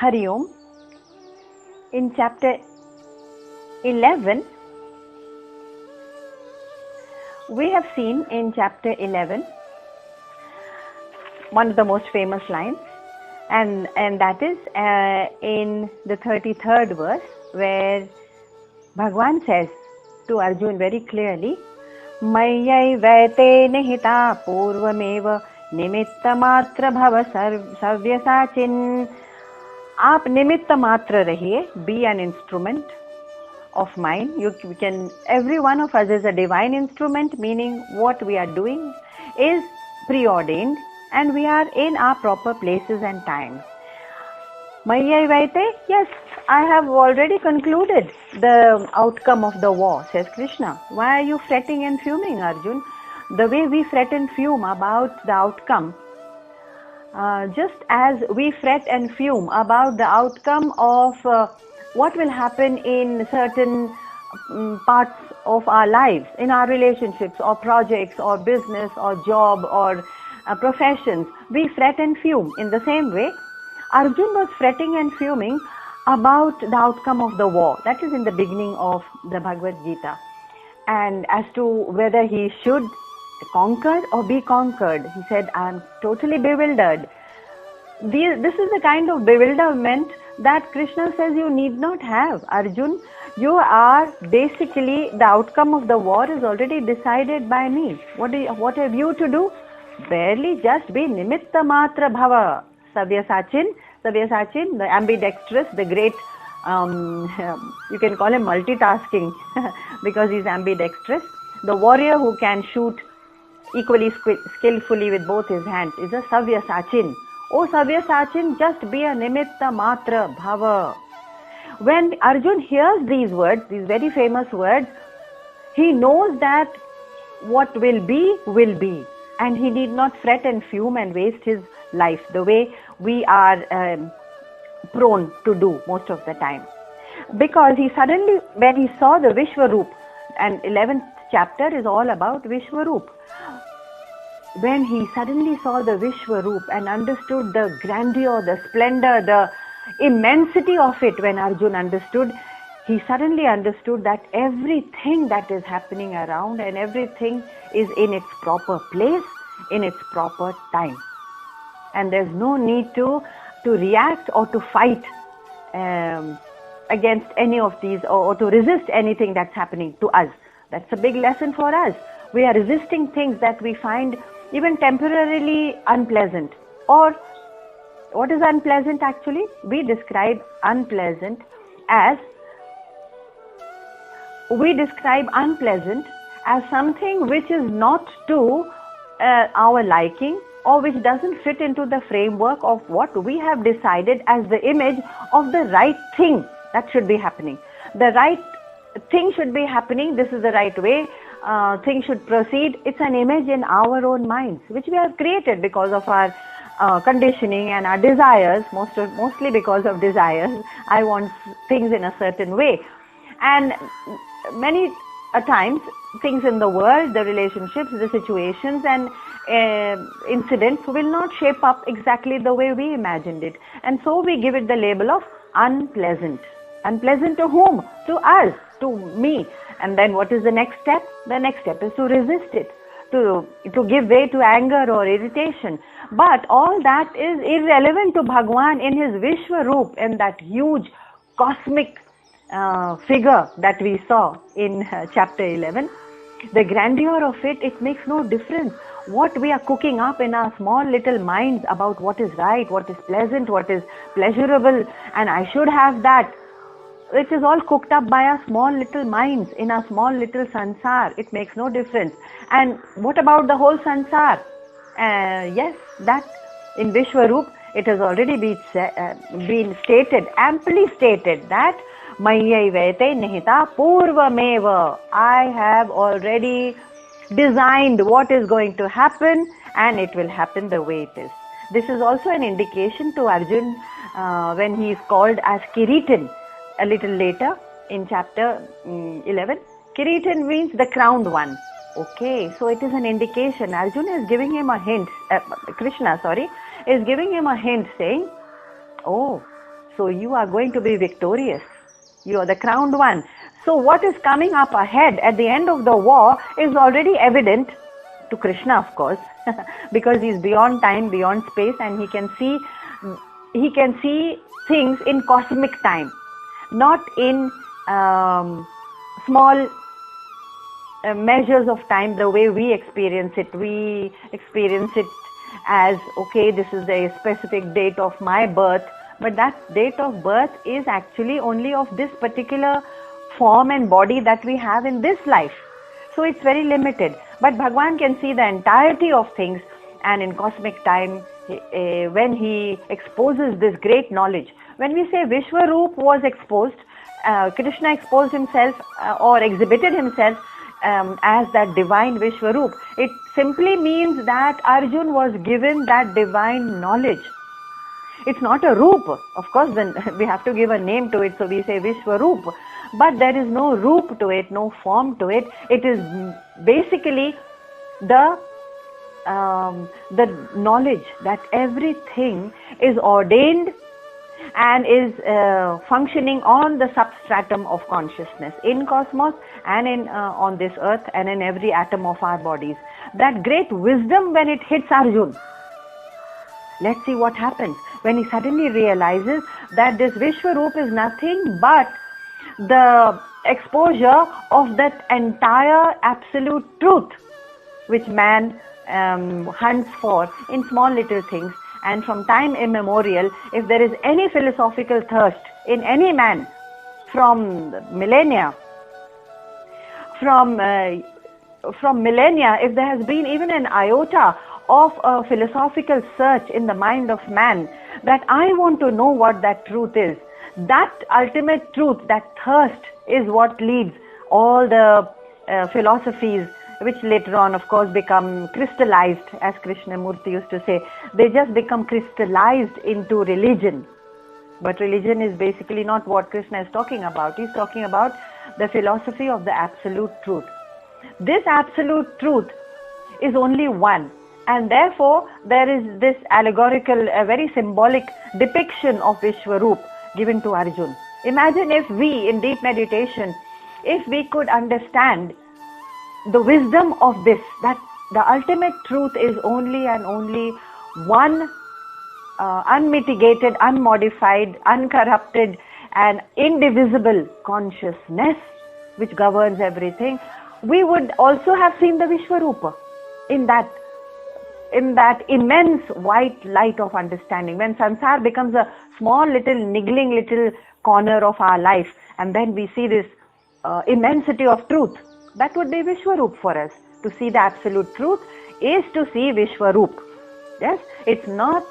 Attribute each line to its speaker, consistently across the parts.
Speaker 1: Hari Om. In chapter 11, we have seen in chapter 11 one of the most famous lines, and that is in the 33rd verse, where Bhagwan says to Arjun very clearly, Mayyaivaite nihita purvameva nimitta matra bhava savyasachin. आप निमित्त मात्र रहिए, be an instrument of mine. Every one of us is a divine instrument, meaning what we are doing is preordained and we are in our proper places and times. Mayyaivaite, yes, I have already concluded the outcome of the war, says Krishna. Why are you fretting and fuming, Arjun? The way we fret and fume about the outcome, just as we fret and fume about the outcome of what will happen in certain parts of our lives, in our relationships or projects or business or job or professions, we fret and fume. In the same way, Arjun was fretting and fuming about the outcome of the war. That is in the beginning of the Bhagavad Gita. And as to whether he should conquer or be conquered, he said, I am totally bewildered. This is the kind of bewilderment that Krishna says you need not have. Arjun, you are basically, the outcome of the war is already decided by me. What have you to do? Barely just be nimitta matra bhava. Savyasachin, the ambidextrous, the great, you can call him multitasking because he's ambidextrous. The warrior who can shoot equally skillfully with both his hands is a Savyasachin. Oh Savyasachin, just be a nimitta matra bhava. When Arjun hears these words, these very famous words, he knows that what will be, and he need not fret and fume and waste his life the way we are prone to do most of the time. Because he suddenly, when he saw the Vishwaroop, and 11th chapter is all about Vishwaroop. When he suddenly saw the Vishwaroop and understood the grandeur, the splendor, the immensity of it, when Arjun understood, he suddenly understood that everything that is happening around and everything is in its proper place, in its proper time. And there's no need to react or to fight against any of these or to resist anything that's happening to us. That's a big lesson for us. We are resisting things that we find even temporarily unpleasant. Or what is unpleasant actually? We describe unpleasant as something which is not to our liking or which doesn't fit into the framework of what we have decided as the image of the right thing that should be happening. The right thing should be happening. This is the right way. Things should proceed. It's an image in our own minds, which we have created because of our conditioning and our desires, mostly because of desires. I want things in a certain way. And many times, things in the world, the relationships, the situations and incidents will not shape up exactly the way we imagined it. And so we give it the label of unpleasant. Unpleasant to whom? To us, to me. And then what is the next step? The next step is to resist it, to give way to anger or irritation. But all that is irrelevant to Bhagwan in his Vishwaroop, in that huge cosmic figure that we saw in chapter 11. The grandeur of it makes no difference. What we are cooking up in our small little minds about what is right, what is pleasant, what is pleasurable, and I should have that. It is all cooked up by our small little minds in our small little sansar. It makes no difference. And what about the whole sansar? Yes, that in Vishwaroop, it has already been stated, amply stated, that Mayyaivaite nihita purvameva. I have already designed what is going to happen and it will happen the way it is. This is also an indication to Arjun when he is called as Kiritan. A little later in chapter 11, Kiritan means the crowned one. Okay, so it is an indication. Arjuna is giving him a hint, Krishna is giving him a hint saying, oh, So you are going to be victorious. You are the crowned one. So what is coming up ahead at the end of the war is already evident to Krishna, of course, because he's beyond time, beyond space, and he can see things in cosmic time, not in small measures of time the way we experience it. We experience it as, okay, this is a specific date of my birth, but that date of birth is actually only of this particular form and body that we have in this life. So it's very limited. But Bhagwan can see the entirety of things, and in cosmic time, when he exposes this great knowledge. When we say Vishwaroop was exposed, Krishna exposed himself or exhibited himself as that divine Vishwaroop. It simply means that Arjun was given that divine knowledge. It's not a roop. Of course, then we have to give a name to it, so we say Vishwaroop. But there is no roop to it, no form to it. It is basically the knowledge that everything is ordained and is functioning on the substratum of consciousness in cosmos and in on this earth and in every atom of our bodies. That great wisdom, when it hits Arjun, let's see what happens when he suddenly realizes that this Vishwaroop is nothing but the exposure of that entire absolute truth which man hunts for in small little things. And from time immemorial, if there is any philosophical thirst in any man from millennia, if there has been even an iota of a philosophical search in the mind of man, that I want to know what that truth is, that ultimate truth, that thirst is what leads all the philosophies, which later on, of course, become crystallized, as Krishnamurti used to say. They just become crystallized into religion. But religion is basically not what Krishna is talking about. He's talking about the philosophy of the absolute truth. This absolute truth is only one. And therefore, there is this allegorical, a very symbolic depiction of Vishwaroop given to Arjun. Imagine if we, in deep meditation, if we could understand the wisdom of this, that the ultimate truth is only and only one unmitigated, unmodified, uncorrupted and indivisible consciousness which governs everything, we would also have seen the Vishwarupa in that immense white light of understanding. When sansar becomes a small little niggling little corner of our life, and then we see this immensity of truth, that would be Vishwaroop for us. To see the absolute truth is to see Vishwaroop. Yes, it's not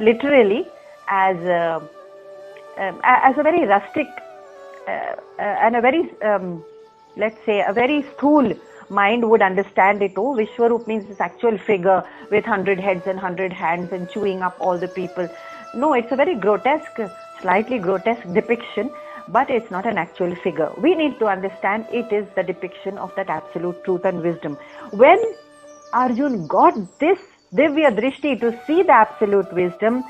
Speaker 1: literally as a very rustic and a very let's say a very school mind would understand it. Oh, Vishwaroop means this actual figure with 100 heads and 100 hands and chewing up all the people. No, it's a very grotesque, slightly grotesque depiction, but it's not an actual figure. We need to understand it is the depiction of that absolute truth and wisdom. When Arjun got this Divya Drishti to see the absolute wisdom,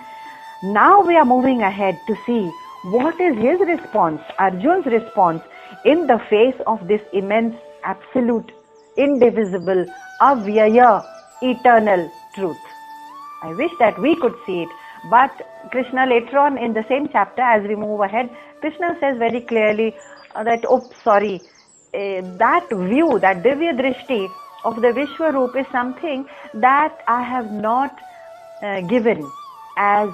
Speaker 1: now we are moving ahead to see what is his response, Arjun's response, in the face of this immense, absolute, indivisible, avyaya, eternal truth. I wish that we could see it. But Krishna later on in the same chapter, as we move ahead, Krishna says very clearly that, that view, that Divya Drishti of the Vishwaroop is something that I have not given as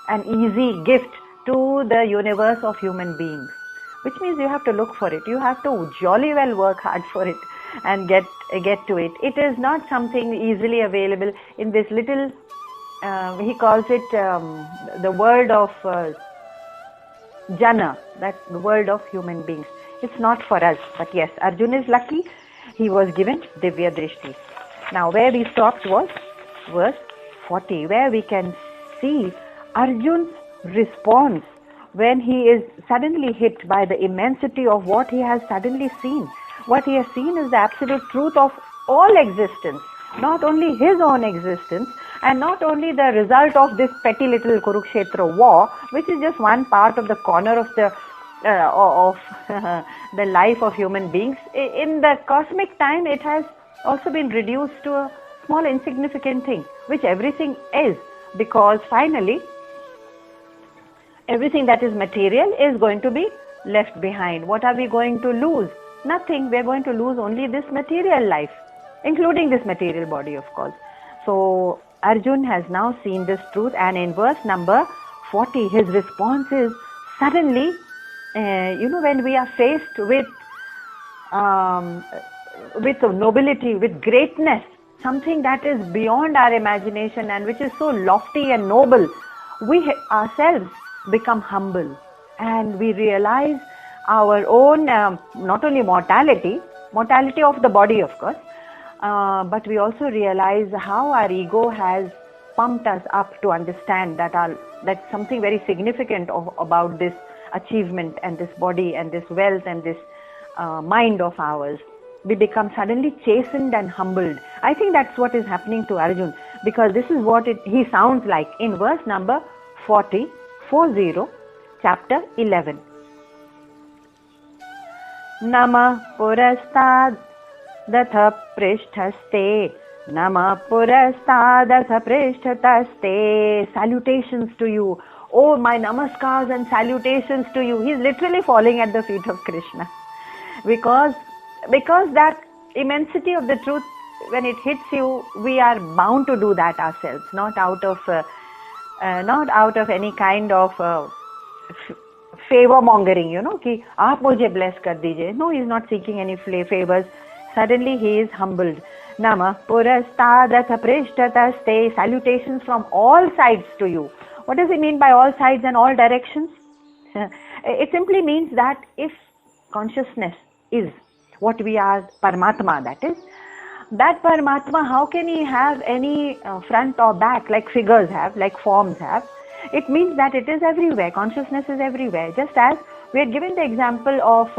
Speaker 1: an easy gift to the universe of human beings. Which means you have to look for it. You have to jolly well work hard for it and get to it. It is not something easily available in this little, he calls it the world of Jana, that's the world of human beings. It's not for us. But yes, Arjun is lucky. He was given Divya Drishti. Now where we stopped was verse 40, where we can see Arjun's response when he is suddenly hit by the immensity of what he has suddenly seen. What he has seen is the absolute truth of all existence, not only his own existence, and not only the result of this petty little Kurukshetra war, which is just one part of the corner of the the life of human beings. In the cosmic time, it has also been reduced to a small insignificant thing, which everything is, because finally everything that is material is going to be left behind. What are we going to lose? Nothing. We are going to lose only this material life, including this material body, of course. So Arjun has now seen this truth, and in verse number 40, his response is suddenly, when we are faced with nobility, with greatness, something that is beyond our imagination and which is so lofty and noble, we ourselves become humble, and we realize our own not only mortality of the body, of course, but we also realize how our ego has pumped us up to understand that something very significant about this achievement and this body and this wealth and this mind of ours. We become suddenly chastened and humbled. I think that's what is happening to Arjun, because this is what he sounds like in verse number 40, chapter 11. Nama purastad datha prishthaste, Nama purastad datha prishthaste. Salutations to you. Oh, my namaskars and salutations to you. He's literally falling at the feet of Krishna. Because that immensity of the truth, when it hits you, we are bound to do that ourselves, not out of any kind of favor mongering, ki aap mujhe bless kar dijiye. No, he is not seeking any favors. Suddenly he is humbled. Nama purastadata prishtataste. Salutations from all sides to you. What does it mean by all sides and all directions? It simply means that if consciousness is what we are, Paramatma, that Paramatma, how can he have any front or back like figures have, like forms have? It means that it is everywhere. Consciousness is everywhere. Just as we had given the example of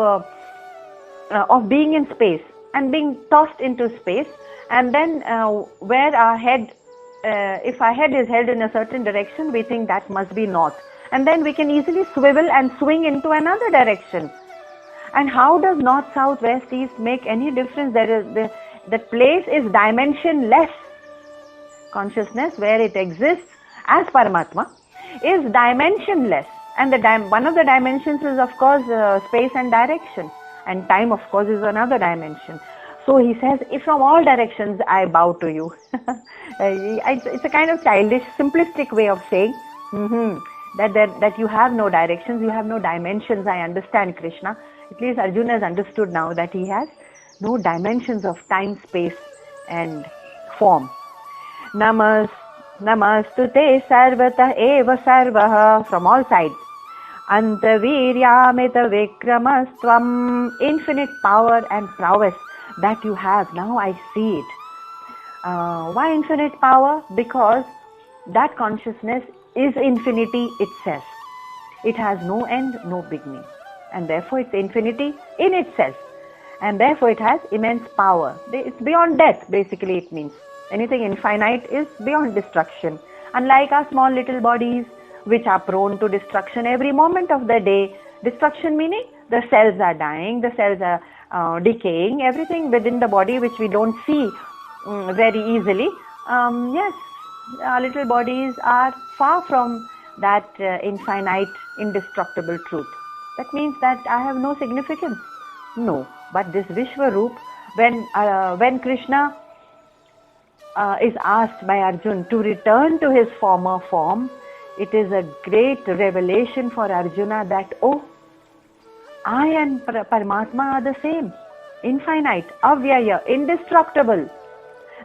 Speaker 1: being in space and being tossed into space, and then where our head, if our head is held in a certain direction, we think that must be north, and then we can easily swivel and swing into another direction. And how does north, south, west, east make any difference? The place is dimensionless. Consciousness, where it exists as Paramatma, is dimensionless. And one of the dimensions is, of course, space and direction. And time, of course, is another dimension. So he says, if from all directions I bow to you. It's a kind of childish, simplistic way of saying that you have no directions, you have no dimensions. I understand, Krishna. At least Arjuna has understood now that he has no dimensions of time, space and form. Namastute sarvata eva sarvaha, from all sides. Antaviryamita vikramastvam, infinite power and prowess that you have. Now I see it. Why infinite power? Because that consciousness is infinity itself. It has no end, no beginning. And therefore it's infinity in itself. And therefore it has immense power. It's beyond death, basically it means. Anything infinite is beyond destruction. Unlike our small little bodies, which are prone to destruction every moment of the day. Destruction meaning the cells are dying, the cells are decaying, everything within the body which we don't see very easily. Yes, our little bodies are far from that infinite, indestructible truth. That means that I have no significance. No, but this Vishwaroop, when Krishna is asked by Arjuna to return to his former form, it is a great revelation for Arjuna that, oh, I and Paramatma are the same, infinite, avyaya, indestructible.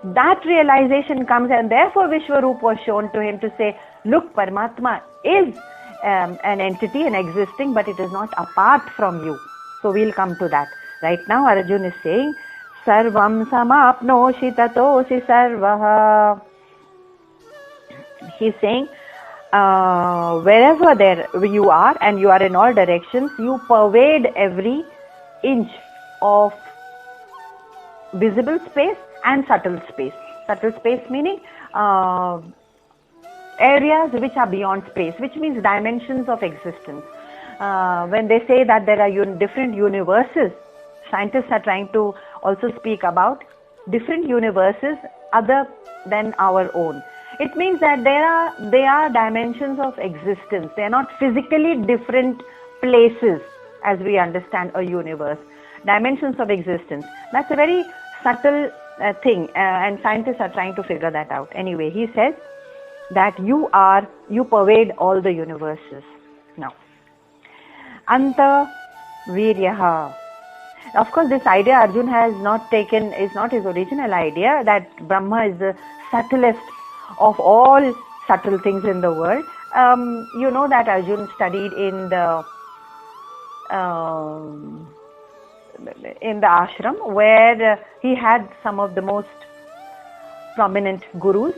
Speaker 1: That realization comes, and therefore Vishwaroop was shown to him to say, look, Paramatma is an entity and existing, but it is not apart from you. So we'll come to that. Right now Arjuna is saying, Sarvam samapnoshi tatosi sarvaha. He's saying, wherever you are and you are in all directions, you pervade every inch of visible space and subtle space. Subtle space meaning uh, areas which are beyond space, which means dimensions of existence. When they say that there are different universes, scientists are trying to also speak about different universes other than our own. It means that they are dimensions of existence. They are not physically different places as we understand a universe. Dimensions of existence. That's a very subtle thing, and scientists are trying to figure that out. Anyway, he says that you pervade all the universes. Now, Anta Viryaha. Of course, this idea Arjun has not taken, is not his original idea, that Brahma is the subtlest of all subtle things in the world. You know that Arjun studied in the ashram where he had some of the most prominent gurus.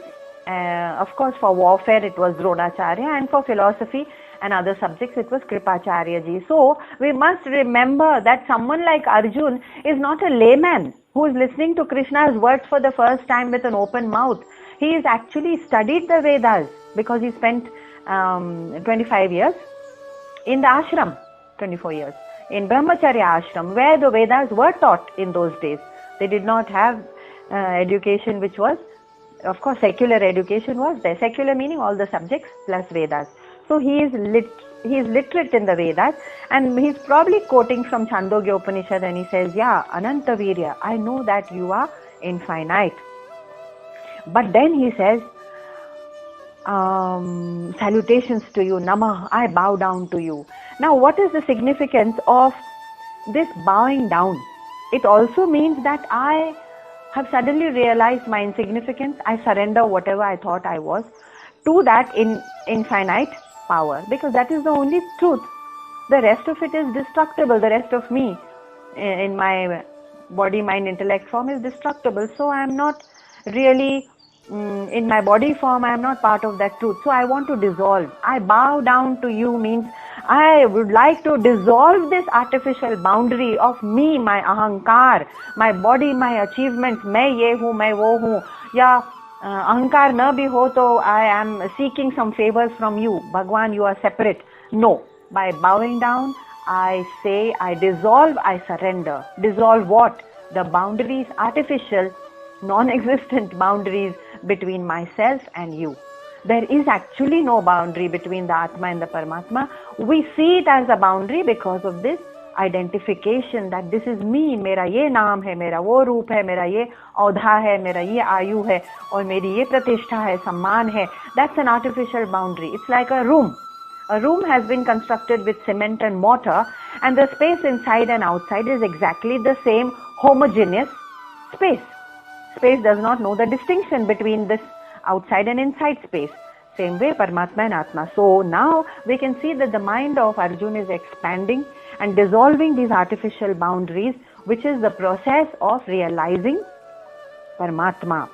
Speaker 1: Of course, for warfare it was Dronacharya, and for philosophy and other subjects it was Kripacharya ji. So we must remember that someone like Arjun is not a layman who is listening to Krishna's words for the first time with an open mouth. He has actually studied the Vedas because he spent 25 years in the ashram, 24 years in Brahmacharya ashram, where the Vedas were taught in those days. They did not have education which was, of course, secular education was there. Secular meaning all the subjects plus Vedas. So he is literate in the Vedas, and he's probably quoting from Chandogya Upanishad, and he says, yeah, Ananta Virya, I know that you are infinite. But then he says, salutations to you, Namah, I bow down to you. Now, what is the significance of this bowing down? It also means that I have suddenly realized my insignificance. I surrender whatever I thought I was to that infinite power, because that is the only truth. The rest of it is destructible. The rest of me in my body, mind, intellect form is destructible. So I am not really in my body form. I am not part of that truth. So I want to dissolve. I bow down to you means I would like to dissolve this artificial boundary of me, my ahankar, my body, my achievements, मैं ये हूँ, मैं वो हूँ, या ahankar na bhi ho to I am seeking some favors from you. Bhagwan, you are separate. No. By bowing down, I say, I dissolve, I surrender. Dissolve what? The boundaries, artificial, non-existent boundaries between myself and you. There is actually no boundary between the Atma and the Paramatma. We see it as a boundary because of this identification that this is me, मेरा ये नाम है, मेरा वो रूप है, मेरा ये औधा है, मेरा ये आयु है, और मेरी ये प्रतिष्ठा है, सम्मान है. That's an artificial boundary. It's like a room. A room has been constructed with cement and mortar, and the space inside and outside is exactly the same homogeneous space. Space does not know the distinction between this outside and inside space. Same way, Paramatma and Atma. So now we can see that the mind of Arjuna is expanding and dissolving these artificial boundaries, which is the process of realizing Paramatma.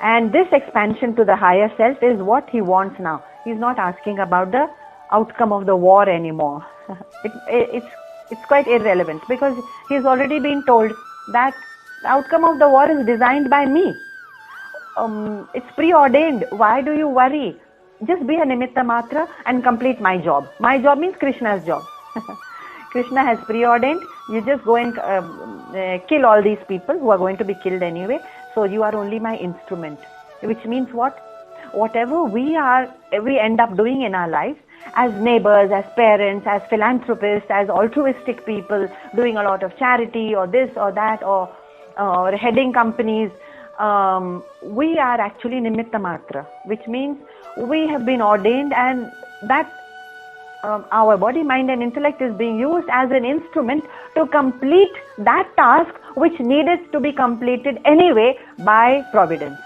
Speaker 1: And this expansion to the higher self is what he wants now. He's not asking about the outcome of the war anymore. It's quite irrelevant, because he's already been told that the outcome of the war is designed by me. It's preordained. Why do you worry? Just be a nimitta matra and complete my job. My job means Krishna's job. Krishna has preordained. You just go and kill all these people who are going to be killed anyway. So you are only my instrument. Which means what? Whatever we end up doing in our lives, as neighbors, as parents, as philanthropists, as altruistic people, doing a lot of charity or this or that, or heading companies, we are actually nimitta matra, which means we have been ordained, and that our body, mind and intellect is being used as an instrument to complete that task which needed to be completed anyway by providence.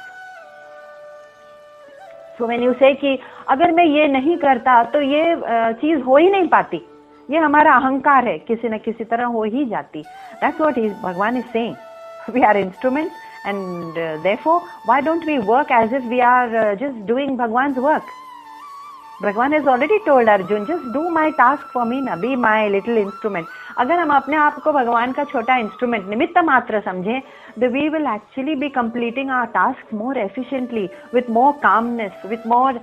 Speaker 1: So when you say कि अगर मैं ये नहीं करता तो ये चीज हो ही नहीं पाती, ये हमारा अहंकार है, किसी न किसी तरह हो ही जाती. That's what Bhagwan is saying. We are instruments, and therefore why don't we work as if we are just doing Bhagwan's work? Bhagwan has already told Arjun, just do my task for me, be my little instrument. अगर हम अपने आप को भगवान का छोटा instrument, निमित्त मात्र समझें, we will actually be completing our tasks more efficiently, with more calmness, with more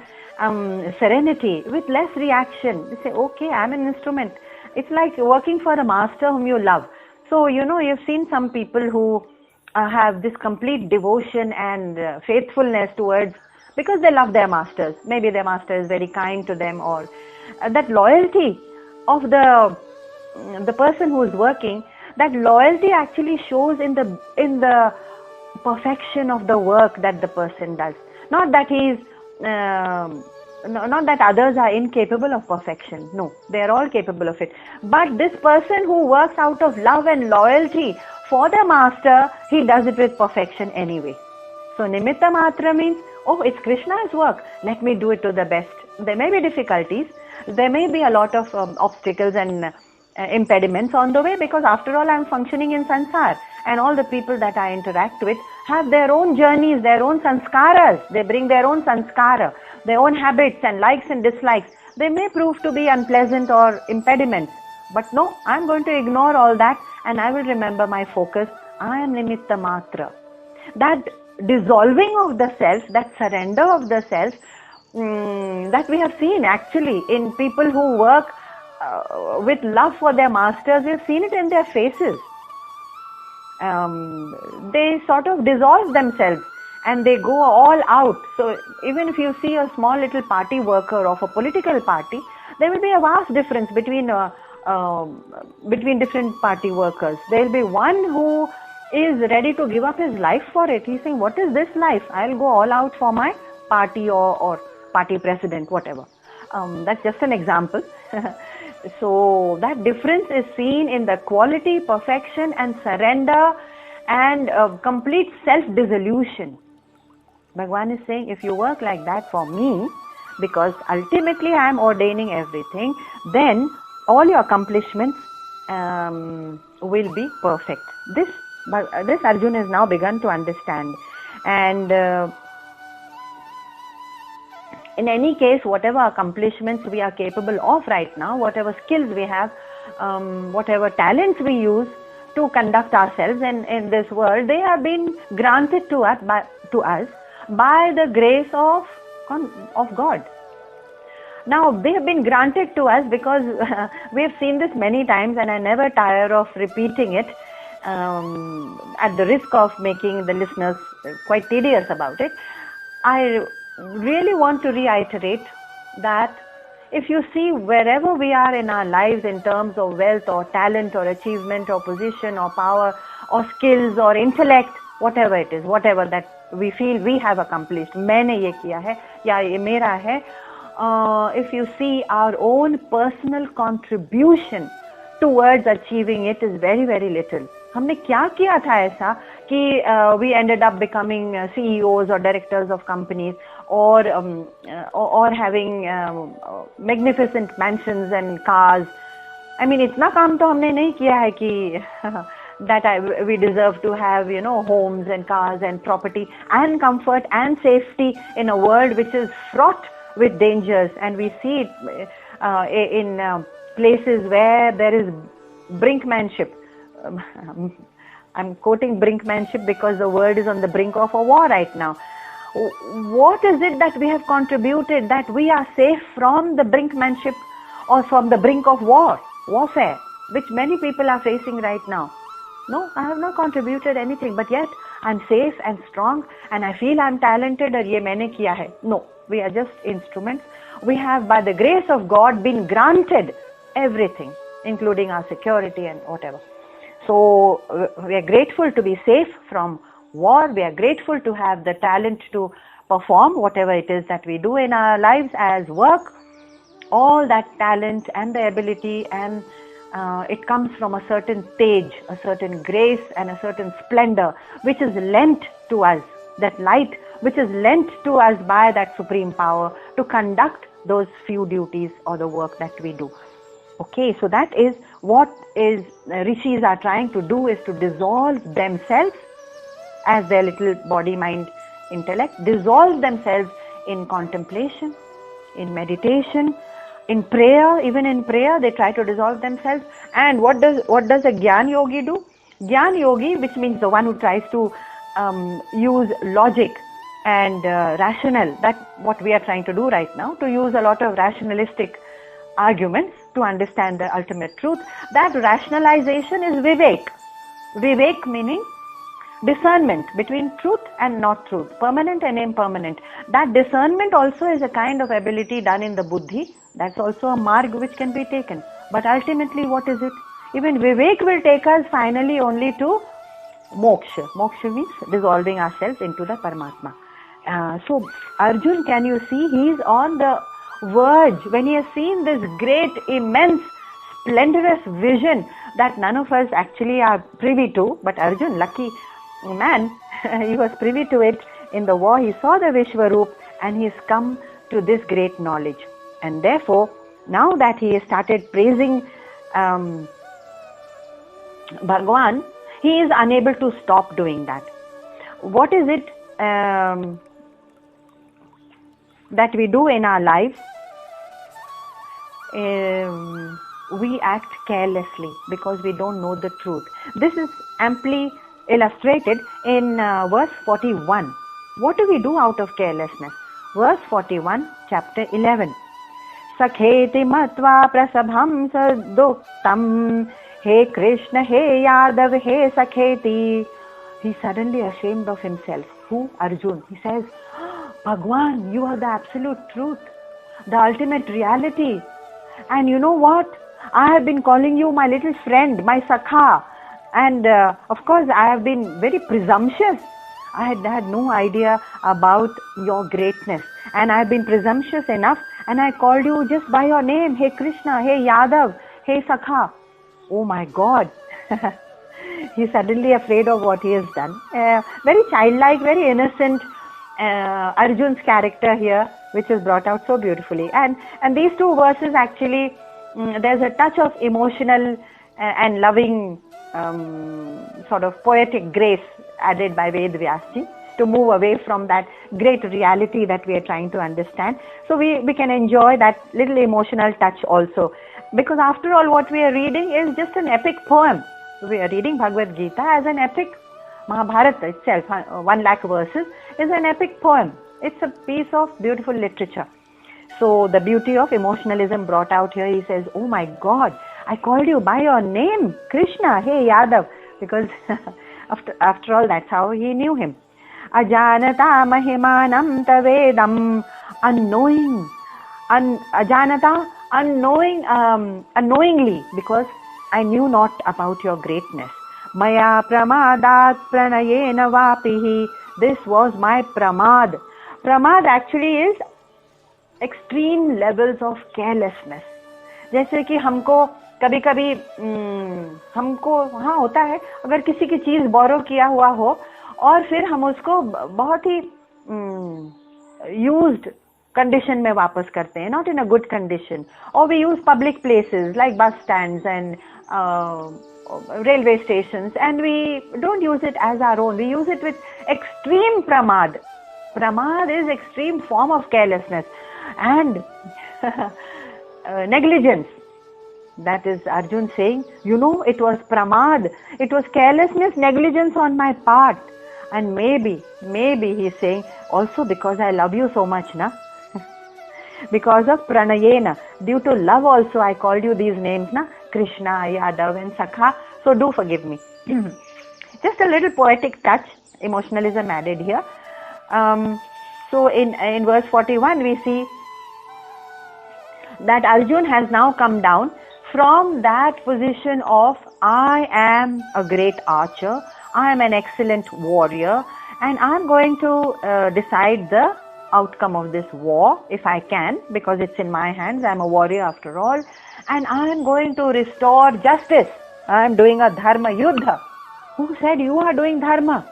Speaker 1: serenity, with less reaction. We say, okay, I'm an instrument. It's like working for a master whom you love. So, you've seen some people who have this complete devotion and faithfulness towards, because they love their masters. Maybe their master is very kind to them, or that loyalty of the person who is working, that loyalty actually shows in the perfection of the work that the person does. Not that not that others are incapable of perfection. No, they are all capable of it. But this person who works out of love and loyalty for the master, he does it with perfection anyway. So nimitta matra means, oh, it's Krishna's work, let me do it to the best. There may be difficulties, there may be a lot of obstacles and impediments on the way, because after all, I'm functioning in sansar, and all the people that I interact with have their own journeys, their own sanskaras. They bring their own sanskara, their own habits and likes and dislikes. They may prove to be unpleasant or impediments, but no, I'm going to ignore all that, and I will remember my focus. I am nimitta matra. That dissolving of the self, that surrender of the self, that we have seen actually in people who work with love for their masters. We've seen it in their faces. They sort of dissolve themselves and they go all out. So even if you see a small little party worker of a political party, there will be a vast difference between different party workers. There will be one who is ready to give up his life for it. He's saying, what is this life? I'll go all out for my party or party president, whatever. That's just an example. So that difference is seen in the quality, perfection and surrender and complete self-dissolution. Bhagwan is saying, if you work like that for me, because ultimately I am ordaining everything, then all your accomplishments will be perfect. This Arjuna has now begun to understand. And in any case, whatever accomplishments we are capable of right now, whatever skills we have, whatever talents we use to conduct ourselves in this world, they have been granted to us by the grace of God. Now, they have been granted to us because we have seen this many times, and I never tire of repeating it at the risk of making the listeners quite tedious about it. I really want to reiterate that if you see wherever we are in our lives in terms of wealth or talent or achievement or position or power or skills or intellect, whatever it is, whatever that we feel we have accomplished, मैंने ये किया है या ये मेरा है, if you see our own personal contribution towards achieving it is very, very little. हमने क्या किया था ऐसा कि we ended up becoming CEOs or directors of companies or having magnificent mansions and cars. I mean, इतना काम तो हमने नहीं किया है कि we deserve to have, homes and cars and property and comfort and safety in a world which is fraught with dangers. And we see it in places where there is brinkmanship. I'm quoting brinkmanship because the world is on the brink of a war right now. What is it that we have contributed that we are safe from the brinkmanship or from the brink of warfare, which many people are facing right now? No, I have not contributed anything, but yet I'm safe and strong and I feel I'm talented or ye maine kiya hai. No, we are just instruments. We have, by the grace of God, been granted everything, including our security and whatever. So we are grateful to be safe from war. We are grateful to have the talent to perform whatever it is that we do in our lives as work. All that talent and the ability, and it comes from a certain stage, a certain grace and a certain splendor which is lent to us, that light which is lent to us by that supreme power to conduct those few duties or the work that we do. Okay, so that is what rishis are trying to do, is to dissolve themselves as their little body, mind, intellect, dissolve themselves in contemplation, in meditation, In prayer, even in prayer, they try to dissolve themselves. And what does a Gyan Yogi do? Gyan Yogi, which means the one who tries to use logic and rational, that's what we are trying to do right now, to use a lot of rationalistic arguments to understand the ultimate truth. That rationalization is Vivek. Vivek meaning discernment between truth and not truth, permanent and impermanent. That discernment also is a kind of ability done in the buddhi. That's also a marg which can be taken. But ultimately, what is it? Even Vivek will take us finally only to moksha. Moksha means dissolving ourselves into the Paramatma. So Arjun, can you see, he is on the verge when he has seen this great, immense, splendorous vision that none of us actually are privy to. But Arjun, lucky man, he was privy to it in the war. He saw the Vishwaroop and he has come to this great knowledge. And therefore, now that he has started praising Bhagwan, he is unable to stop doing that. What is it that we do in our life? We act carelessly because we don't know the truth. This is amply illustrated in verse 41. What do we do out of carelessness? Verse 41, chapter 11. Sakheti matva prasabham saduktam He Krishna, He Yadav, He Sakheti. He's suddenly ashamed of himself. Who? Arjun. He says, Bhagwan, you are the absolute truth, the ultimate reality. And you know what? I have been calling you my little friend, my Sakha. And of course, I have been very presumptuous. I had no idea about your greatness. And I have been presumptuous enough. And I called you just by your name. Hey Krishna, hey Yadav, hey Sakha. Oh my God. He's suddenly afraid of what he has done. Very childlike, very innocent Arjun's character here, which is brought out so beautifully. And these two verses actually, there's a touch of emotional and loving sort of poetic grace added by Ved Vyasji to move away from that great reality that we are trying to understand. So we can enjoy that little emotional touch also. Because after all, what we are reading is just an epic poem. We are reading Bhagavad Gita as an epic. Mahabharata itself, 1 lakh verses, is an epic poem. It's a piece of beautiful literature. So the beauty of emotionalism brought out here, he says, oh my God, I called you by your name, Krishna, hey Yadav, because after all, that's how he knew him. Ajanata mahimanam tavedam, unknowingly, because I knew not about your greatness. Maya pramadat pranayena vapihi. This was my pramad. Pramad actually is extreme levels of carelessness. जैसे कि हमको कभी कभी हमको हाँ होता है, अगर किसी की चीज बोरो किया हुआ हो और फिर हम उसको बहुत ही used condition में वापस करते हैं, not in a good condition, or we use public places like bus stands and railway stations, and we don't use it as our own. We use it with extreme pramad. Pramad is extreme form of carelessness and negligence. That is Arjun saying, you know, it was pramad, it was carelessness, negligence on my part. And maybe he's saying, also because I love you so much, na? Because of pranayena, due to love also I called you these names, na? Krishna, Yadav and Sakha. So do forgive me. Just a little poetic touch, emotionalism added here. So in verse 41 we see that Arjun has now come down from that position of I am a great archer, I am an excellent warrior, and I am going to decide the outcome of this war if I can, because it's in my hands. I am a warrior after all, and I am going to restore justice. I am doing a dharma yuddha. Who said you are doing dharma?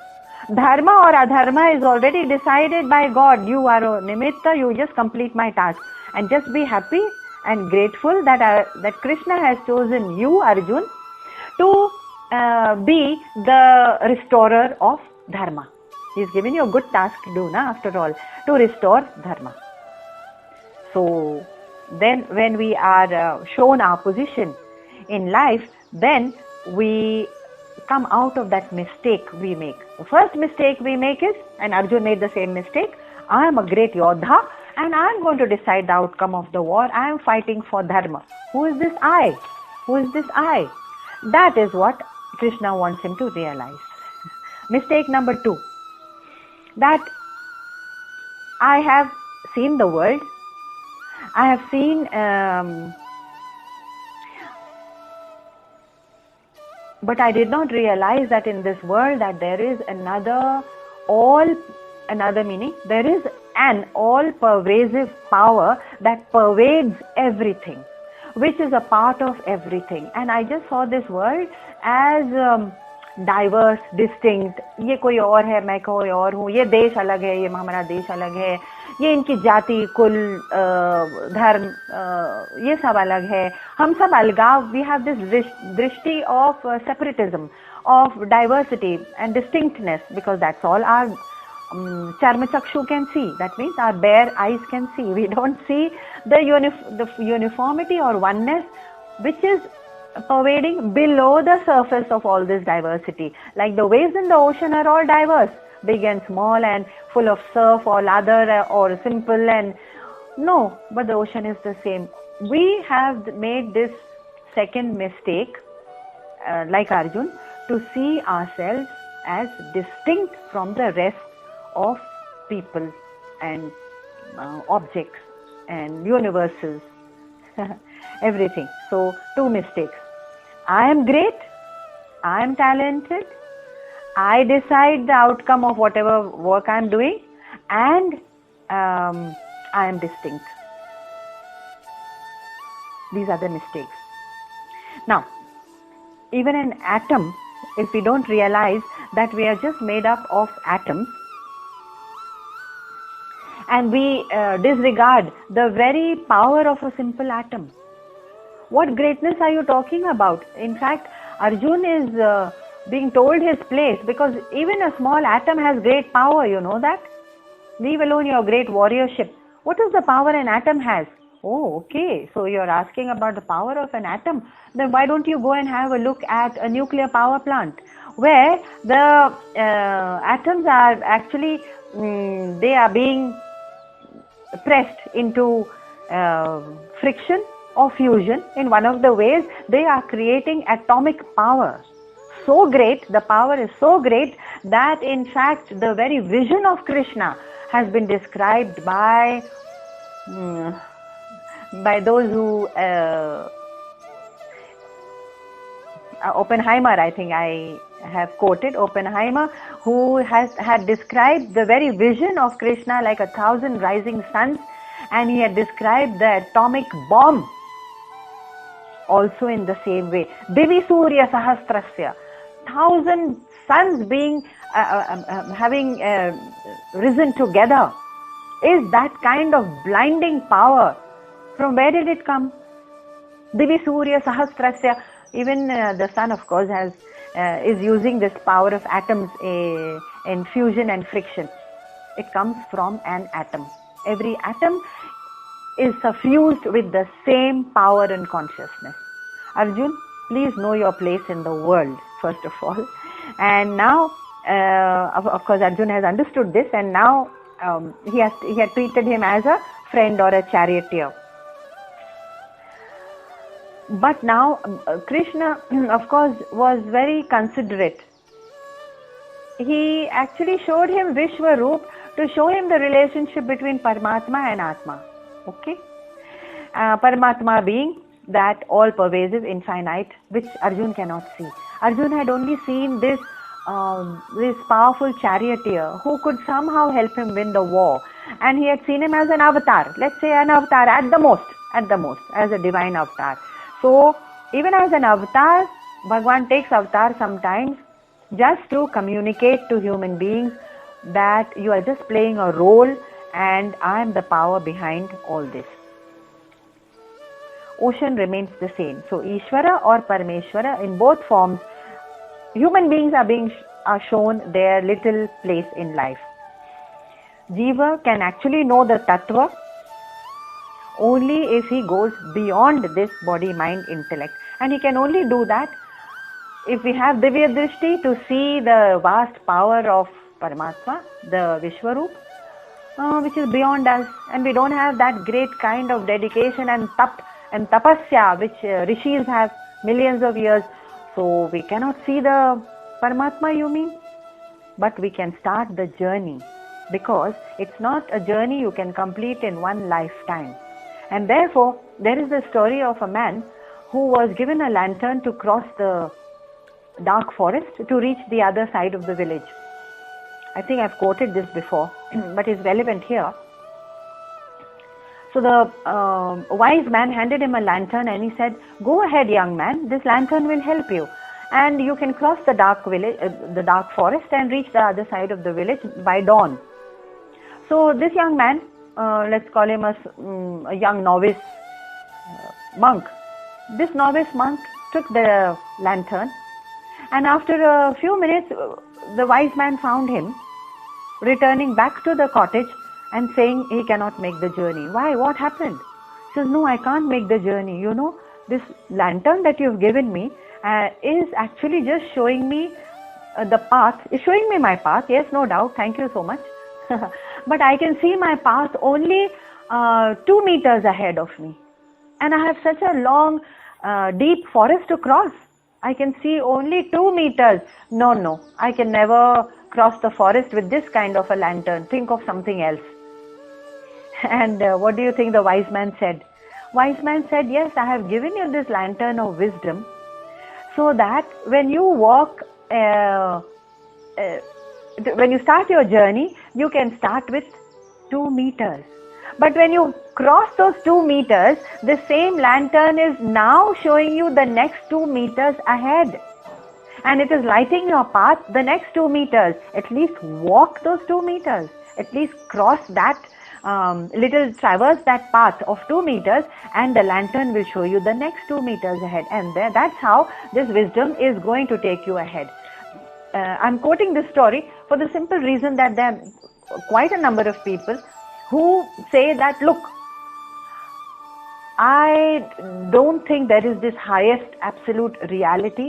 Speaker 1: Dharma or adharma is already decided by God. You are a nimitta, you just complete my task. And just be happy and grateful that Krishna has chosen you, Arjun, to be the restorer of dharma. He's given you a good task to do, na, after all, to restore dharma. So then when we are shown our position in life, then we come out of that mistake we make. The first mistake we make is, and Arjun made the same mistake, I am a great Yodha and I am going to decide the outcome of the war. I am fighting for Dharma. Who is this I? Who is this I? That is what Krishna wants him to realize. Mistake number 2, that I have seen the world. I have seen, but I did not realize that in this world that there is another meaning. There is an all-pervasive power that pervades everything, which is a part of everything. And I just saw this world as diverse, distinct. ये कोई और है, मैं कोई और हूँ. ये देश अलग है, ये हमारा देश अलग है. ये इनकी जाति, कुल, धर्म, ये सब अलग है. हम सब अलगाव. We have this drishti of separatism, of diversity and distinctness, because that's all our charma chakshu can see. That means our bare eyes can see. We don't see the uniformity or oneness which is pervading below the surface of all this diversity. Like the waves in the ocean are all diverse, big and small and full of surf or other or simple, and no, but the ocean is the same. We have made this second mistake, like Arjun, to see ourselves as distinct from the rest of people and objects and universes, everything. So 2 mistakes. I am great, I am talented, I decide the outcome of whatever work I am doing, and I am distinct. These are the mistakes. Now, even an atom, if we don't realize that we are just made up of atoms, and we disregard the very power of a simple atom, what greatness are you talking about? In fact, Arjun is being told his place, because even a small atom has great power, you know that? Leave alone your great warriorship. What is the power an atom has? Oh, okay. So you're asking about the power of an atom. Then why don't you go and have a look at a nuclear power plant, where the atoms are actually, they are being pressed into friction or fusion. In one of the ways, they are creating atomic power. So great, the power is so great that in fact the very vision of Krishna has been described by those who Oppenheimer, I think I have quoted Oppenheimer, who had described the very vision of Krishna like 1,000 rising suns, and he had described the atomic bomb also in the same way. Divi Surya Sahasrasya, 1,000 suns being having risen together. Is that kind of blinding power? From where did it come? Divi Surya Sahasrasya. Even the sun, of course, is using this power of atoms in fusion and friction. It comes from an atom. Every atom is suffused with the same power and consciousness. Arjun, please know your place in the world, first of all. And now, of course, Arjun has understood this, and now he had treated him as a friend or a charioteer. But now Krishna, of course, was very considerate. He actually showed him Vishwaroop to show him the relationship between Paramatma and Atma. Okay? Paramatma being that all-pervasive, infinite, which Arjun cannot see. Arjun had only seen this powerful charioteer who could somehow help him win the war. And he had seen him as an avatar. Let's say an avatar at the most, as a divine avatar. So, even as an avatar, Bhagwan takes avatar sometimes just to communicate to human beings that you are just playing a role and I am the power behind all this. Ocean remains the same. So, Ishvara or Parameshwara, in both forms, human beings are shown their little place in life. Jiva can actually know the tattva only if he goes beyond this body, mind, intellect. And he can only do that if we have Divya Drishti to see the vast power of Paramatma, the Vishwarup, which is beyond us, and we don't have that great kind of dedication and tapasya which rishis have millions of years. So we cannot see the Paramatma, you mean? But we can start the journey, because it's not a journey you can complete in one lifetime. And therefore, there is the story of a man who was given a lantern to cross the dark forest to reach the other side of the village. I think I've quoted this before, but it's relevant here. So the wise man handed him a lantern and he said, "Go ahead, young man, this lantern will help you. And you can cross the dark village, the dark forest, and reach the other side of the village by dawn." So this young man, let's call him a young novice monk. This novice monk took the lantern, and after a few minutes, the wise man found him returning back to the cottage and saying he cannot make the journey. Why? What happened? He says, "No, I can't make the journey. You know, this lantern that you've given me is actually just showing me the path. It's showing me my path. Yes, no doubt. Thank you so much. But I can see my path only 2 meters ahead of me. And I have such a long, deep forest to cross. I can see only 2 meters. No, I can never cross the forest with this kind of a lantern. Think of something else." And what do you think the wise man said? Wise man said, "Yes, I have given you this lantern of wisdom, so that when you walk, when you start your journey, you can start with 2 meters. But when you cross those 2 meters, the same lantern is now showing you the next 2 meters ahead. And it is lighting your path the next 2 meters. At least walk those 2 meters. At least cross that traverse that path of 2 meters, and the lantern will show you the next 2 meters ahead. And that's how this wisdom is going to take you ahead." I'm quoting this story for the simple reason that there are quite a number of people who say that, "Look, I don't think there is this highest absolute reality,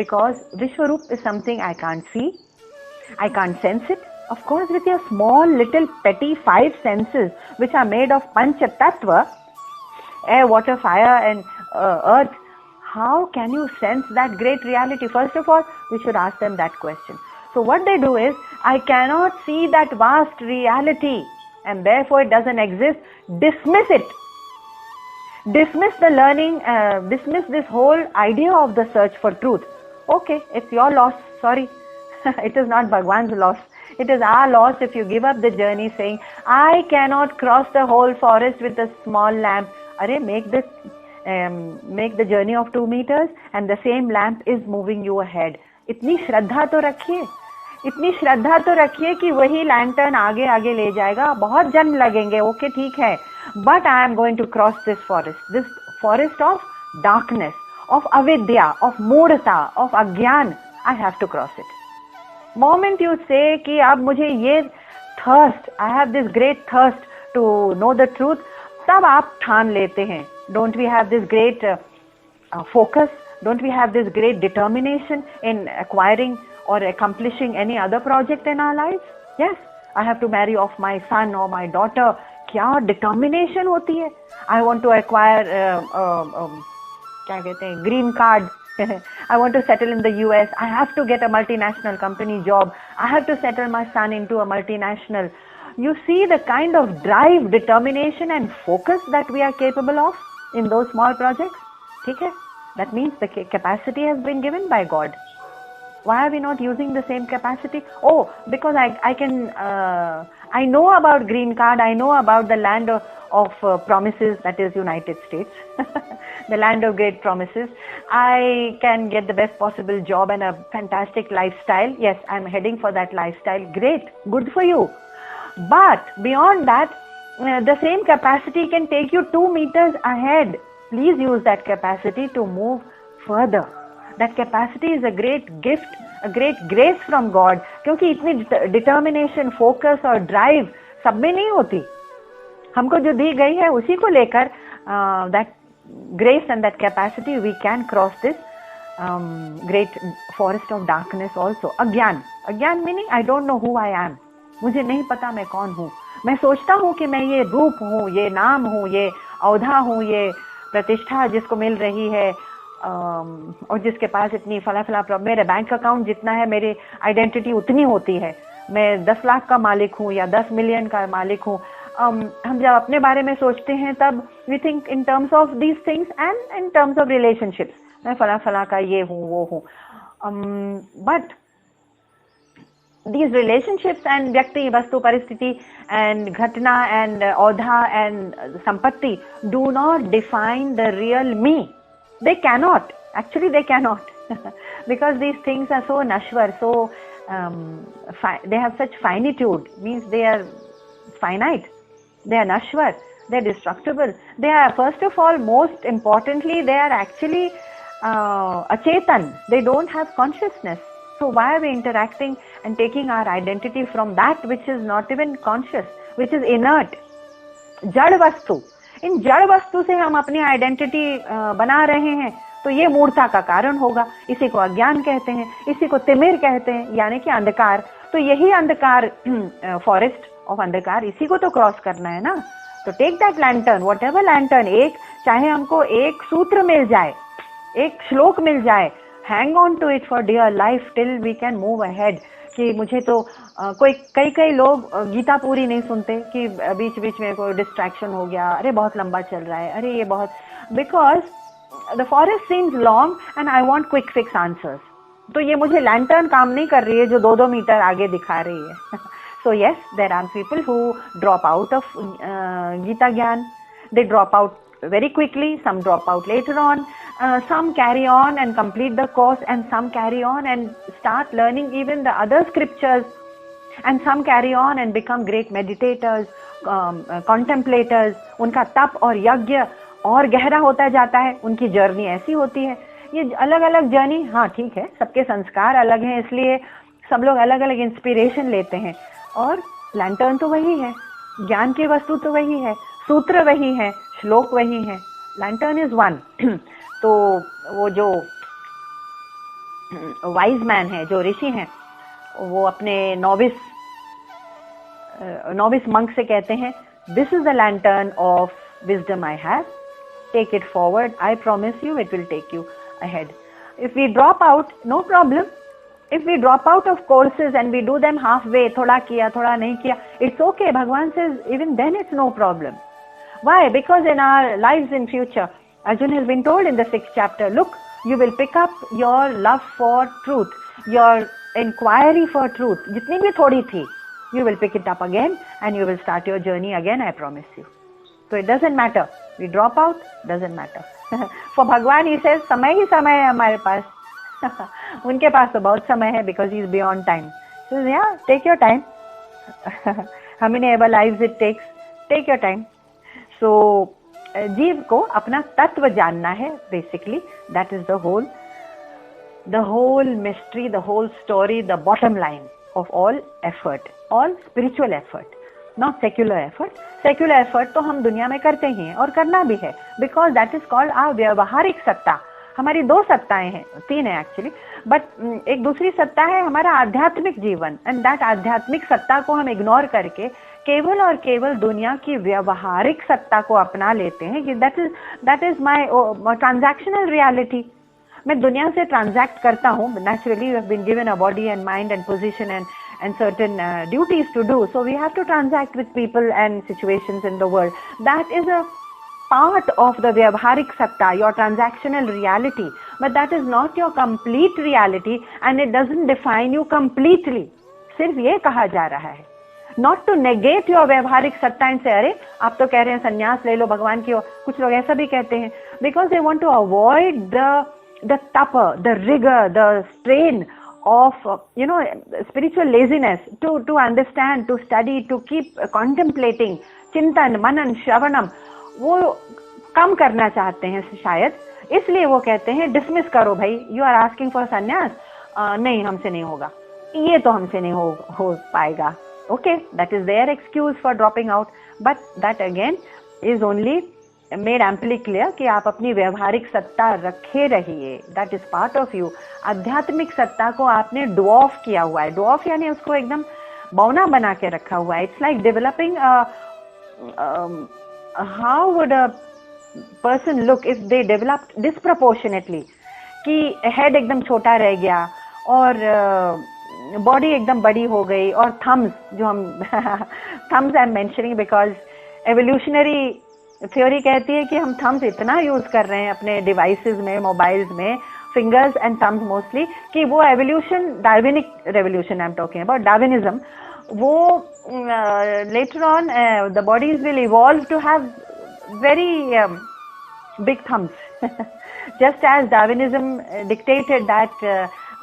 Speaker 1: because Vishwarup is something I can't see, I can't sense it." Of course, with your small little petty 5 senses, which are made of Pancha Tattva, air, water, fire and earth, how can you sense that great reality? First of all, we should ask them that question. So what they do is, "I cannot see that vast reality and therefore it doesn't exist." Dismiss it. Dismiss the learning, dismiss this whole idea of the search for truth. Okay, it's your loss, sorry. It is not Bhagwan's loss. It is our loss if you give up the journey saying, "I cannot cross the whole forest with a small lamp." Arey, make the journey of 2 meters and the same lamp is moving you ahead. इतनी श्रद्धा तो रखिए कि वही lantern आगे आगे ले जाएगा. बहुत जन्म लगेंगे, ओके ठीक है, but I am going to cross this forest of darkness, of avidya, of mudata, of agyan. I have to cross it. Moment you say कि अब मुझे ये thirst, I have this great thirst to know the truth, तब आप ठान लेते हैं. Don't we have this great focus? Don't we have this great determination in acquiring or accomplishing any other project in our lives? Yes, I have to marry off my son or my daughter. क्या determination होती है. I want to acquire क्या कहते हैं, green card. I want to settle in the US. I have to get a multinational company job. I have to settle my son into a multinational. You see the kind of drive, determination and focus that we are capable of in those small projects. ठीक है? That means the capacity has been given by God. Why are we not using the same capacity? Oh, because I can, I know about green card. I know about the land of promises, that is United States, the land of great promises. I can get the best possible job and a fantastic lifestyle. Yes, I'm heading for that lifestyle. Great, good for you. But beyond that, the same capacity can take you 2 meters ahead. Please use that capacity to move further. That capacity is a great gift, a great grace from God. क्योंकि इतनी determination, focus और drive सब में नहीं होती. हमको जो दी गई है उसी को लेकर that grace and that capacity we can cross this great forest of darkness also. अज्ञान meaning I don't know who I am. मुझे नहीं पता मैं कौन हूँ. मैं सोचता हूँ कि मैं ये रूप हूँ, ये नाम हूँ, ये औधा हूँ, ये प्रतिष्ठा जिसको मिल रही है और जिसके पास इतनी फला मेरे बैंक अकाउंट जितना है मेरी आइडेंटिटी उतनी होती है. मैं 10 लाख का मालिक हूँ या 10 मिलियन का मालिक हूँ. हम जब अपने बारे में सोचते हैं तब we think in terms of these things and in terms of relationships. मैं फला का ये हूँ वो हूँ. But these relationships and vyakti, vastu, paristhiti and ghatna and audha and sampatti do not define the real me. They cannot. Actually, they cannot. Because these things are so nashwar, so they have such finitude. Means they are finite. They are nashwar. They are destructible. They are, first of all, most importantly, they are actually achetan. They don't have consciousness. So why are we interacting and taking our identity from that which is not even conscious, which is inert? जड़ वस्तु. इन जड़ वस्तु से हम अपनी identity बना रहे हैं, तो ये मूर्छा का कारण होगा. इसी को अज्ञान कहते हैं, इसी को तिमिर कहते हैं, यानी कि अंधकार. तो यही अंधकार, फॉरेस्ट ऑफ अंधकार, इसी को तो क्रॉस करना है ना. तो take that lantern, whatever lantern, एक चाहे हमको एक सूत्र मिल जाए, एक श्लोक मिल जाए, hang on to it for dear life till we can move ahead. कि मुझे तो कई लोग गीता पूरी नहीं सुनते कि बीच बीच में कोई डिस्ट्रैक्शन हो गया, अरे बहुत लंबा चल रहा है, अरे ये बहुत, because the forest seems long and I want quick fix answers. तो ये मुझे लैंटर्न काम नहीं कर रही है जो 2-2 मीटर आगे दिखा रही है. So yes, there are people who drop out of Gita Gyan. They drop out very quickly, some drop out later on, some carry on and complete the course, and some carry on and start learning even the other scriptures, and some carry on and become great meditators, contemplators. उनका तप और यज्ञ और गहरा होता जाता है. उनकी जर्नी ऐसी होती है. ये अलग अलग जर्नी, हाँ ठीक है, सबके संस्कार अलग हैं, इसलिए सब लोग अलग अलग इंस्पिरेशन लेते हैं. और लैंटर्न तो वही है, ज्ञान की वस्तु तो वही है, सूत्र वही है, श्लोक वही है. Lantern is one. तो वो जो वाइज मैन है, जो ऋषि हैं, वो अपने नॉविस मंक से कहते हैं, this is the lantern of wisdom I have, take it forward, I promise you it will take you ahead. If we drop out, no problem. If we drop out of courses and we do them halfway, थोड़ा किया थोड़ा नहीं किया, it's okay. Bhagavan says even then it's no problem. Why? Because in our lives in future, Arjuna has been told in the 6th chapter, look, you will pick up your love for truth, your inquiry for truth, jitni bhi thodi thi, you will pick it up again and you will start your journey again, I promise you. So it doesn't matter. We drop out, doesn't matter. For Bhagavan, he says, समय ही समय है हमारे पास. उनके पास तो बहुत समय है, because he is beyond time. So yeah, take your time. How many ever lives it takes? Take your time. So जीव को अपना तत्व जानना है. Basically, that is the whole mystery, the whole story, the bottom line of all effort, all spiritual effort, not secular effort. Secular effort तो हम दुनिया में करते ही हैं और करना भी है, because that is called our व्यवहारिक सत्ता. हमारी 2 सत्ताएं हैं, 3 है एक्चुअली, बट एक दूसरी सत्ता है हमारा आध्यात्मिक जीवन. एंड दैट आध्यात्मिक सत्ता को हम इग्नोर करके केवल और केवल दुनिया की व्यवहारिक सत्ता को अपना लेते हैं कि that is my transactional reality. मैं दुनिया से ट्रांजैक्ट करता हूँ. Naturally we have been given a body and mind and position and certain duties to do, so we have to transact with people and situations in the world. That is a part of the vyavaharik satta, your transactional reality, but that is not your complete reality and it doesn't define you completely. सिर्फ ये कहा जा रहा है, not to negate your vyavaharik satta and say, अरे आप तो कह रहे हैं संन्यास ले लो भगवान की ओर. कुछ लोग ऐसा भी कहते हैं, because they want to avoid the tapa, the rigor, the strain of spiritual laziness, to understand, to study, to keep contemplating, चिंतन मनन श्रवणम, वो कम करना चाहते हैं शायद. इसलिए वो कहते हैं डिसमिस करो भाई, यू आर आस्किंग फॉर संन्यास, नहीं हमसे नहीं होगा, ये तो हमसे नहीं हो पाएगा. Okay, that is their excuse for dropping out. but that again is only made amply clear कि आप अपनी व्यवहारिक सत्ता रखे रहिए, that is part of you. आध्यात्मिक सत्ता को आपने dwarf किया हुआ है. Dwarf यानी उसको एकदम बौना बना के रखा हुआ है. It's like developing how would a person look if they developed disproportionately, कि head एकदम छोटा रह गया और body एकदम बड़ी हो गई, और thumbs जो हम thumbs I'm mentioning because evolutionary theory कहती है कि हम thumbs इतना use कर रहे हैं अपने devices में, mobiles में, fingers and thumbs mostly, कि वो evolution, Darwinic revolution I'm talking about, Darwinism, वो later on the bodies will evolve to have very big thumbs. Just as Darwinism dictated that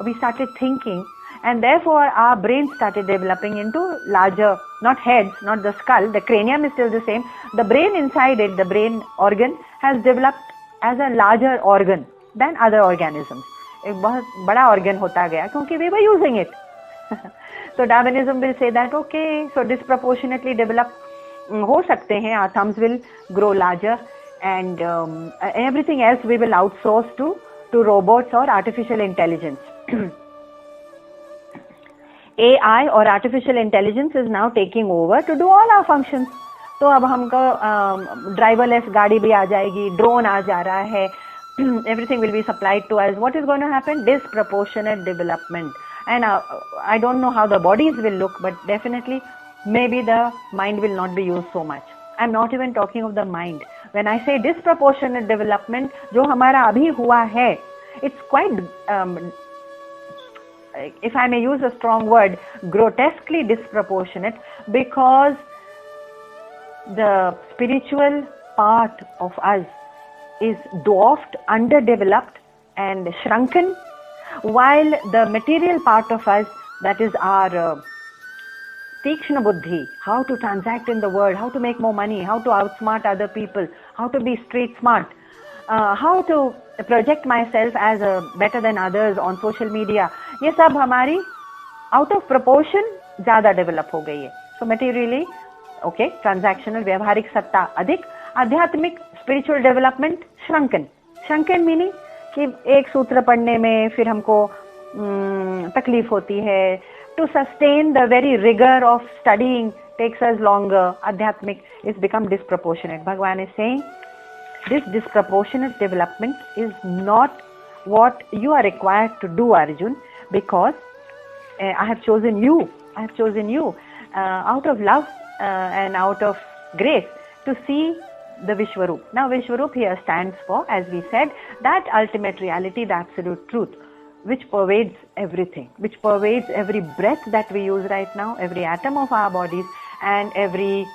Speaker 1: we started thinking, and therefore our brain started developing into larger, not heads, not the skull, the cranium is still the same, the brain inside it, the brain organ has developed as a larger organ than other organisms. एक बहुत बड़ा organ होता गया क्योंकि we were using it. So Darwinism will say that okay, so disproportionately develop हो सकते हैं, our thumbs will grow larger, and everything else we will outsource to robots or artificial intelligence. AI or artificial intelligence is now taking over to do all our functions. तो अब हमको driverless गाड़ी भी आ जाएगी, drone आ जा रहा है, everything will be supplied to us. What is going to happen? Disproportionate development. And I don't know how the bodies will look, but definitely maybe the mind will not be used so much. I'm not even talking of the mind. When I say disproportionate development, जो हमारा अभी हुआ है, it's quite, if I may use a strong word, grotesquely disproportionate, because the spiritual part of us is dwarfed, underdeveloped and shrunken, while the material part of us, that is our Tikshna Buddhi, how to transact in the world, how to make more money, how to outsmart other people, how to be street smart, how to project myself as better than others on social media, ये सब हमारी out of proportion ज़्यादा develop हो गई है. So materially, okay, transactional, व्यवहारिक सत्ता अधिक, आध्यात्मिक spiritual development shrunken. Shrunken meaning कि एक सूत्र पढ़ने में फिर हमको तकलीफ होती है. To sustain the very rigor of studying takes us longer. Adhyatmic is become disproportionate. Bhagavan is saying this disproportionate development is not what you are required to do, Arjun, because I have chosen you. I have chosen you out of love and out of grace to see the Vishwaroop. Now Vishwaroop here stands for, as we said, that ultimate reality, the absolute truth, which pervades everything, which pervades every breath that we use right now, every atom of our bodies, and every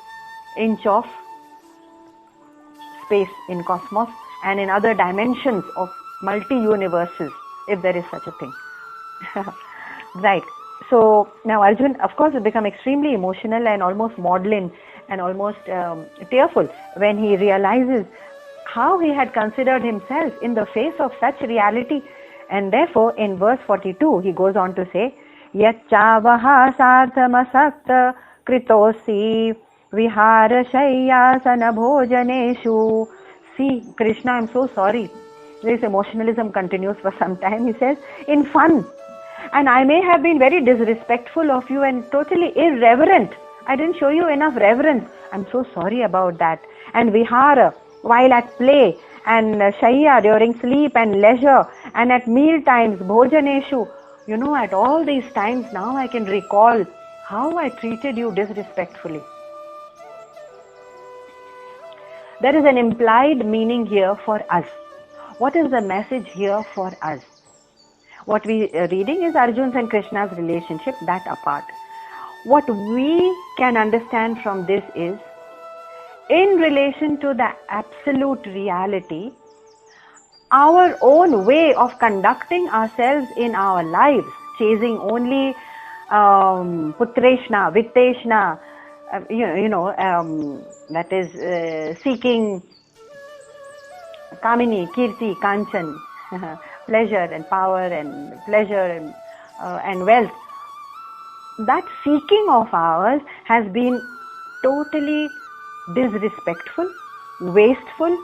Speaker 1: inch of space in cosmos and in other dimensions of multi-universes, if there is such a thing. Right. So now Arjun, of course, has become extremely emotional and almost maudlin and almost tearful when he realizes how he had considered himself in the face of such reality. And therefore, in verse 42, he goes on to say, Yachavaha sarthamasakta kritosi vihara shayyasana bhojaneshu. See, Krishna, I'm so sorry. This emotionalism continues for some time. He says, in fun. And I may have been very disrespectful of you and totally irreverent. I didn't show you enough reverence. I'm so sorry about that. And vihara, while at play, and shayya during sleep and leisure, and at meal times, bhojaneshu. You know, at all these times now I can recall how I treated you disrespectfully. There is an implied meaning here for us. What is the message here for us? What we are reading is Arjun's and Krishna's relationship, that apart. What we can understand from this is, in relation to the absolute reality, our own way of conducting ourselves in our lives, chasing only putreshna, vitteshna, that is seeking kamini, kirti, kanchan, pleasure and power and pleasure and wealth. That seeking of ours has been totally disrespectful, wasteful,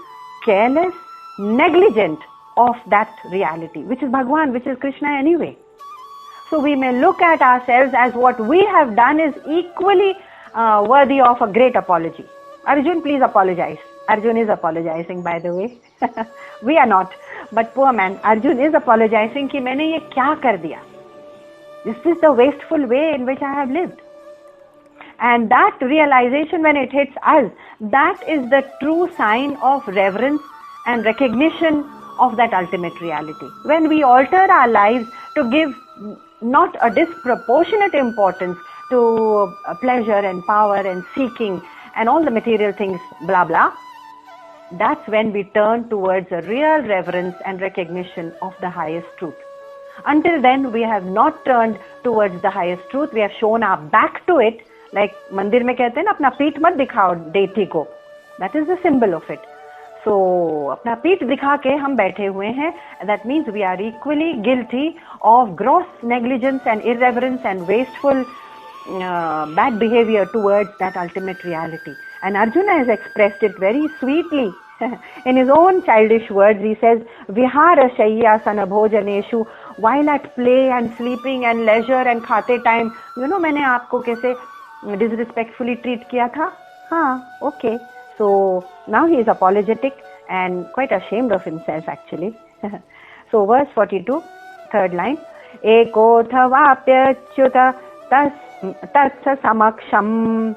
Speaker 1: careless, negligent of that reality, which is Bhagwan, which is Krishna anyway. So we may look at ourselves as what we have done is equally worthy of a great apology. Arjun, please apologize. Arjun is apologizing, by the way. We are not. But poor man, Arjun is apologizing कि मैंने ये क्या कर दिया. This is the wasteful way in which I have lived. And that realization, when it hits us, that is the true sign of reverence and recognition of that ultimate reality. When we alter our lives to give not a disproportionate importance to pleasure and power and seeking and all the material things, blah, blah, that's when we turn towards a real reverence and recognition of the highest truth. Until then, we have not turned towards the highest truth. We have shown our back to it. Like मंदिर में कहते हैं ना, अपना पीठ मत दिखाओ देवती को. That is the symbol of it. So अपना पीठ दिखा के हम बैठे हुए हैं. That means we are equally guilty of gross negligence and irreverence and wasteful bad behavior towards that ultimate reality. And Arjuna has expressed it very sweetly. In his own childish words, he says, Vihara Shayya Sanabhojaneshu, while at play and sleeping and leisure and khate time, you know, मैंने आपको कैसे disrespectfully treat किया था? हाँ, okay. So now he is apologetic and quite ashamed of himself actually. So verse 42, third line, Ekothavaapyachyuta tatsa samaksham.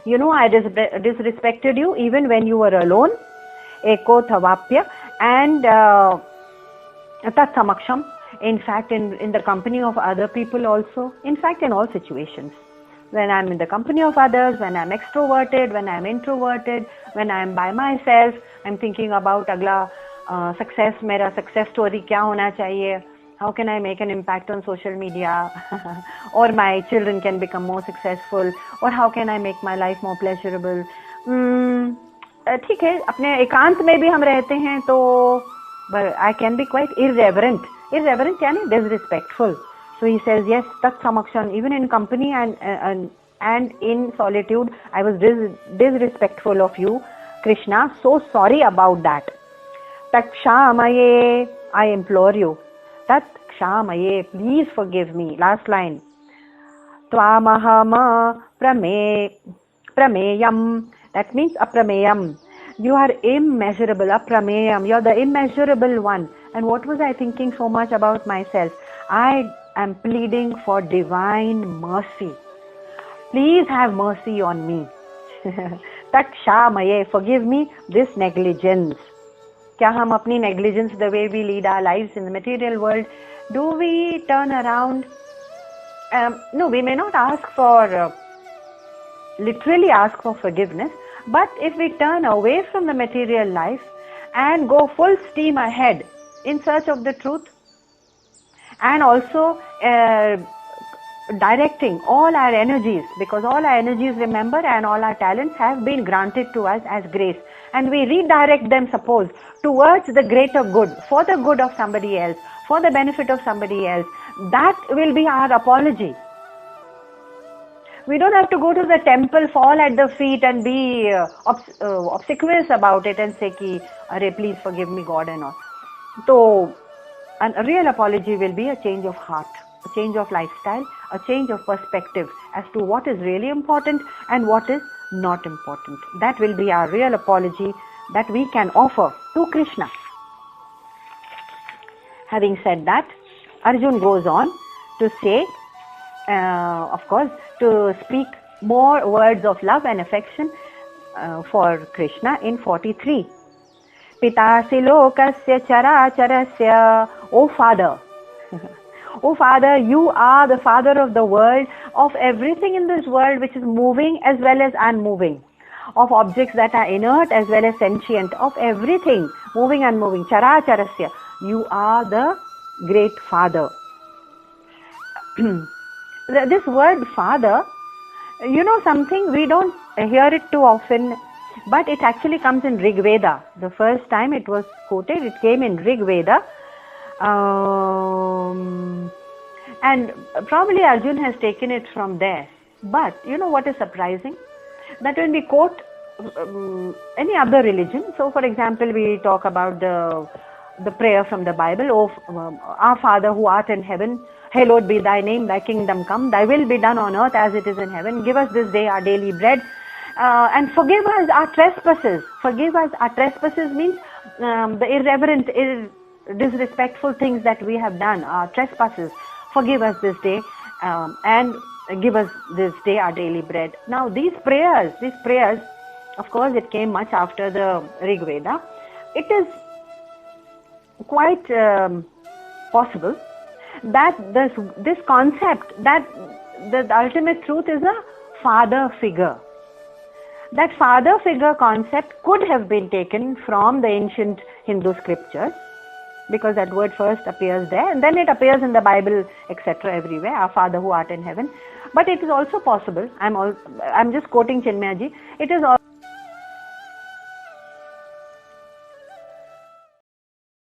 Speaker 1: You know, I disrespected you even when you were alone. Ekothavaapya and tat samaksham. In fact, in the company of other people also. In fact, in all situations. When I'm in the company of others, when I'm extroverted, when I'm introverted, when I'm by myself, I'm thinking about agla success, mera success story kya hona chahiye, how can I make an impact on social media, or my children can become more successful, or how can I make my life more pleasurable. ठीक है, अपने एकांत में भी हम रहते हैं तो I can be quite irreverent. Irreverent यानी disrespectful. So he says, yes, tat samakshan, even in company and in solitude, I was disrespectful of you, Krishna. So sorry about that. Tat kshamaye, I implore you. Tat kshamaye, please forgive me. Last line. Tvamahama prameyam. That means aprameyam. You are immeasurable, aprameyam. You are the immeasurable one. And what was I thinking so much about myself? I am pleading for divine mercy. Please have mercy on me. Takshamaye, forgive me this negligence. Kya hum apni negligence, the way we lead our lives in the material world, do we turn around? No, we may not ask for, literally ask for forgiveness, but if we turn away from the material life and go full steam ahead in search of the truth, and also directing all our energies, because all our energies, remember, and all our talents have been granted to us as grace, and we redirect them, suppose, towards the greater good, for the good of somebody else, for the benefit of somebody else, that will be our apology. We don't have to go to the temple, fall at the feet and be obsequious about it and say ki, Arey, please forgive me, God, and all. So a real apology will be a change of heart, a change of lifestyle, a change of perspective as to what is really important and what is not important. That will be our real apology that we can offer to Krishna. Having said that, Arjun goes on to say, of course, to speak more words of love and affection for Krishna in 43. Pitasi lokasya characharasya. O Father, O Father, you are the Father of the world, of everything in this world which is moving as well as unmoving, of objects that are inert as well as sentient, of everything moving and unmoving. Characharasya. You are the great Father. This word Father, you know something, we don't hear it too often, but it actually comes in Rig Veda. The first time it was quoted, it came in Rig Veda. And probably Arjun has taken it from there. But you know what is surprising? That when we quote any other religion, so for example, we talk about the prayer from the Bible, our Father who art in heaven, hallowed be thy name, thy kingdom come, thy will be done on earth as it is in heaven. Give us this day our daily bread, and forgive us our trespasses. Forgive us our trespasses means the irreverent, disrespectful things that we have done, our trespasses. Forgive us this day, and give us this day our daily bread. Now these prayers, of course, it came much after the Rig Veda. It is quite possible that this concept, that the ultimate truth is a father figure. That father figure concept could have been taken from the ancient Hindu scriptures, because that word first appears there and then it appears in the Bible, etc., everywhere, our Father who art in heaven. But it is also possible, I'm just quoting Chinmayaji, it is also